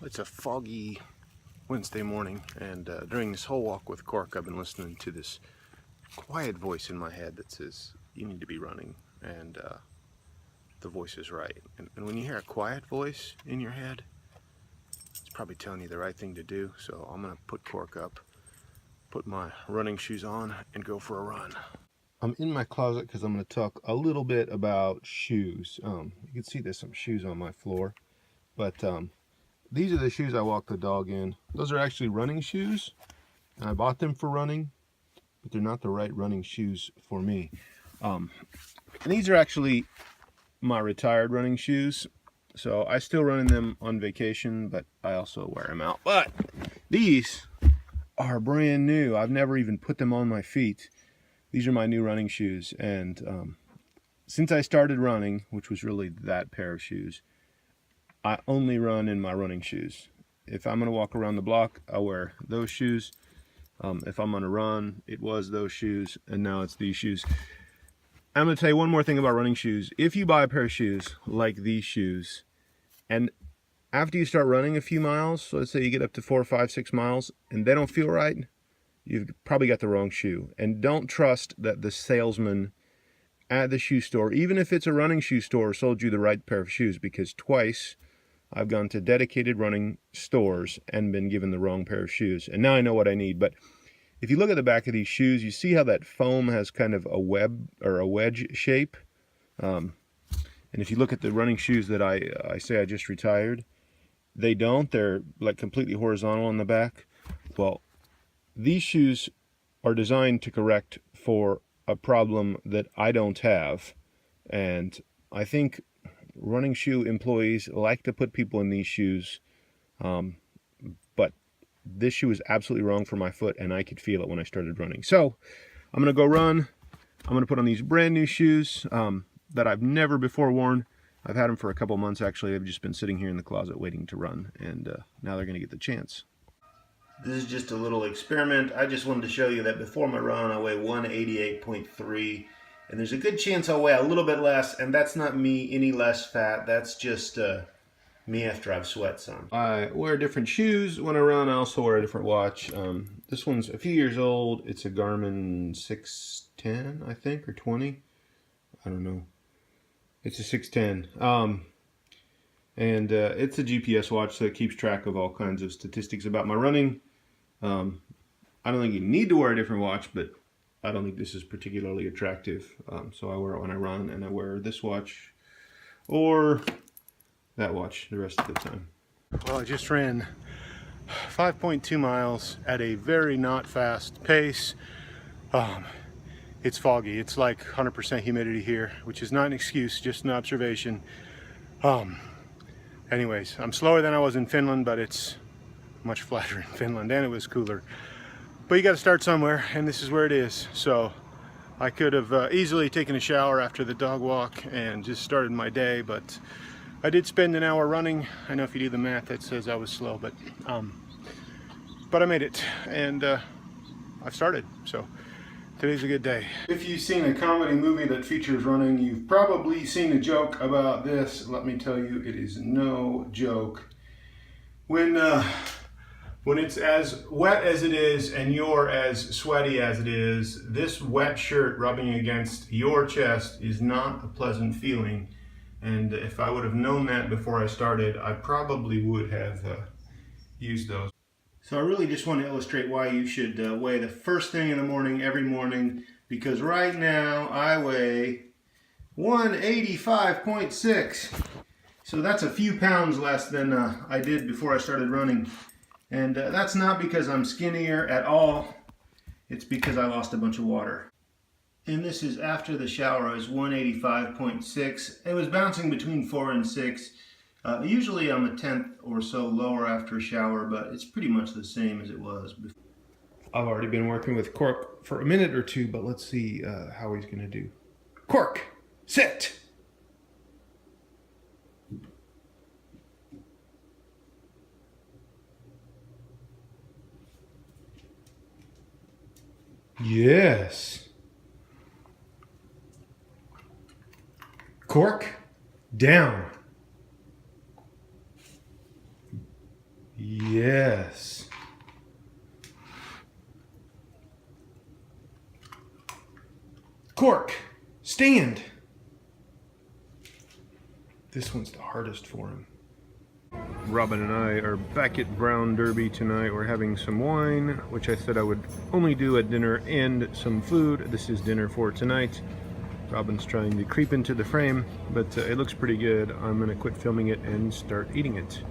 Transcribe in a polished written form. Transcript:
It's a foggy Wednesday morning, and during this whole walk with Cork, I've been listening to this quiet voice in my head that says, you need to be running, and the voice is right. And when you hear a quiet voice in your head, it's probably telling you the right thing to do. So I'm gonna put Cork up, put my running shoes on, and go for a run. I'm in my closet because I'm going to talk a little bit about shoes. You can see there's some shoes on my floor, but these are the shoes I walk the dog in. Those are actually running shoes, and I bought them for running, but they're not the right running shoes for me. And these are actually my retired running shoes, so I still run in them on vacation, but I also wear them out. But these are brand new. I've never even put them on my feet. These are my new running shoes, and since I started running, which was really that pair of shoes, I only run in my running shoes. If I'm going to walk around the block, I'll wear those shoes. If I'm going to run, it was those shoes, and now it's these shoes. I'm going to tell you one more thing about running shoes. If you buy a pair of shoes like these shoes, and after you start running a few miles, so let's say you get up to 4, 5, 6 miles, and they don't feel right, you've probably got the wrong shoe. And don't trust that the salesman at the shoe store, even if it's a running shoe store, sold you the right pair of shoes, because twice I've gone to dedicated running stores and been given the wrong pair of shoes. And now I know what I need. But if you look at the back of these shoes, you see how that foam has kind of a web or a wedge shape. And if you look at the running shoes that I say I just retired, they don't. They're like completely horizontal on the back. Well, these shoes are designed to correct for a problem that I don't have, and I think running shoe employees like to put people in these shoes, but this shoe is absolutely wrong for my foot, and I could feel it when I started running. So I'm gonna go run. I'm gonna put on these brand new shoes that I've never before worn. I've had them for a couple months actually. They've just been sitting here in the closet waiting to run, and now they're gonna get the chance. This is just a little experiment. I just wanted to show you that before my run, I weigh 188.3, and there's a good chance I'll weigh a little bit less, and that's not me any less fat. That's just me after I've sweat some. I wear different shoes when I run. I also wear a different watch. This one's a few years old. It's a Garmin 610, I think, or 20. I don't know. It's a 610. And it's a GPS watch, so it keeps track of all kinds of statistics about my running. I don't think you need to wear a different watch, but I don't think this is particularly attractive. So I wear it when I run, and I wear this watch or that watch the rest of the time. Well, I just ran 5.2 miles at a very not fast pace. It's foggy. It's like 100% humidity here, which is not an excuse, just an observation. Anyways, I'm slower than I was in Finland, but it's much flatter in Finland, and it was cooler. But you got to start somewhere, and this is where it is. So I could have easily taken a shower after the dog walk and just started my day, but I did spend an hour running. I know if you do the math, that says I was slow, but I made it, and I've started. So today's a good day. If you've seen a comedy movie that features running, you've probably seen a joke about this. Let me tell you, it is no joke. When it's as wet as it is and you're as sweaty as it is, this wet shirt rubbing against your chest is not a pleasant feeling. And if I would have known that before I started, I probably would have used those. So I really just want to illustrate why you should weigh the first thing in the morning, every morning, because right now I weigh 185.6. So that's a few pounds less than I did before I started running. And that's not because I'm skinnier at all. It's because I lost a bunch of water. And this is after the shower. I was 185.6. It was bouncing between 4 and 6. Usually I'm a tenth or so lower after a shower, but it's pretty much the same as it was before. I've already been working with Cork for a minute or two, but let's see how he's going to do. Cork, sit! Yes. Cork, down. Cork, stand! This one's the hardest for him. Robin and I are back at Brown Derby tonight. We're having some wine, which I said I would only do at dinner, and some food. This is dinner for tonight. Robin's trying to creep into the frame, but it looks pretty good. I'm gonna quit filming it and start eating it.